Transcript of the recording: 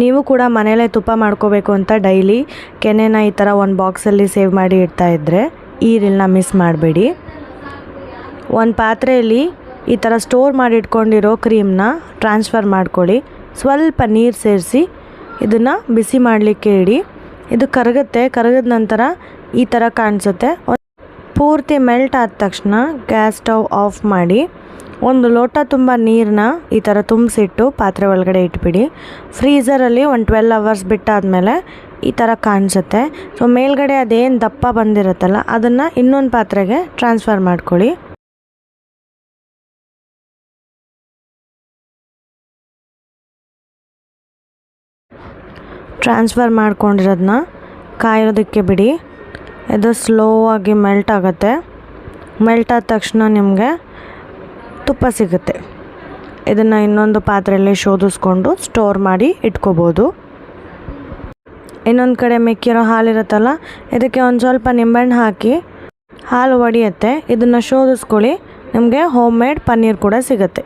ನೀವು ಕೂಡ ಮನೆಯಲ್ಲೇ ತುಪ್ಪ ಮಾಡ್ಕೋಬೇಕು ಅಂತ ಡೈಲಿ ಕೆನೆನ ಈ ಥರ ಒಂದು ಬಾಕ್ಸಲ್ಲಿ ಸೇವ್ ಮಾಡಿ ಇಡ್ತಾ ಇದ್ದರೆ ಈ ರೀಲ್ನ ಮಿಸ್ ಮಾಡಬೇಡಿ. ಒಂದು ಪಾತ್ರೆಯಲ್ಲಿ ಈ ಥರ ಸ್ಟೋರ್ ಮಾಡಿ ಇಟ್ಕೊಂಡಿರೋ ಕ್ರೀಮ್ನ ಟ್ರಾನ್ಸ್ಫರ್ ಮಾಡ್ಕೊಳ್ಳಿ. ಸ್ವಲ್ಪ ನೀರು ಸೇರಿಸಿ ಇದನ್ನು ಬಿಸಿ ಮಾಡಲಿಕ್ಕೆ ಇಡಿ. ಇದು ಕರಗುತ್ತೆ. ಕರಗಿದ ನಂತರ ಈ ಥರ ಕಾಣಿಸುತ್ತೆ. ಪೂರ್ತಿ ಮೆಲ್ಟ್ ಆದ ತಕ್ಷಣ ಗ್ಯಾಸ್ ಸ್ಟವ್ ಆಫ್ ಮಾಡಿ ಒಂದು ಲೋಟ ತುಂಬ ನೀರನ್ನ ಈ ಥರ ತುಂಬಿಸಿಟ್ಟು ಪಾತ್ರೆ ಒಳಗಡೆ ಇಟ್ಬಿಡಿ. ಫ್ರೀಝರಲ್ಲಿ ಒಂದು 12 ಅವರ್ಸ್ ಬಿಟ್ಟಾದಮೇಲೆ ಈ ಥರ ಕಾಣಿಸುತ್ತೆ. ಸೊ ಮೇಲ್ಗಡೆ ಅದೇನು ದಪ್ಪ ಬಂದಿರುತ್ತಲ್ಲ ಅದನ್ನು ಇನ್ನೊಂದು ಪಾತ್ರೆಗೆ ಟ್ರಾನ್ಸ್ಫರ್ ಮಾಡ್ಕೊಳ್ಳಿ. ಟ್ರಾನ್ಸ್ಫರ್ ಮಾಡ್ಕೊಂಡಿರೋದನ್ನ ಕಾಯೋದಕ್ಕೆ ಬಿಡಿ. ಇದು ಸ್ಲೋ ಆಗಿ ಮೆಲ್ಟ್ ಆಗುತ್ತೆ. ಮೆಲ್ಟ್ ಆದ ತಕ್ಷಣ ನಿಮಗೆ ತುಪ್ಪ ಸಿಗುತ್ತೆ. ಇದನ್ನು ಇನ್ನೊಂದು ಪಾತ್ರೆಯಲ್ಲಿ ಶೋಧಿಸ್ಕೊಂಡು ಸ್ಟೋರ್ ಮಾಡಿ ಇಟ್ಕೋಬೋದು. ಇನ್ನೊಂದು ಕಡೆ ಮಿಕ್ಕಿರೋ ಹಾಲಿರುತ್ತಲ್ಲ ಇದಕ್ಕೆ ಒಂದು ಸ್ವಲ್ಪ ನಿಂಬೆಹಣ್ಣು ಹಾಕಿ ಹಾಲು ಒಡೆಯುತ್ತೆ. ಇದನ್ನು ಶೋಧಿಸ್ಕೊಳ್ಳಿ. ನಿಮಗೆ ಹೋಮ್ ಮೇಡ್ ಪನ್ನೀರ್ ಕೂಡ ಸಿಗುತ್ತೆ.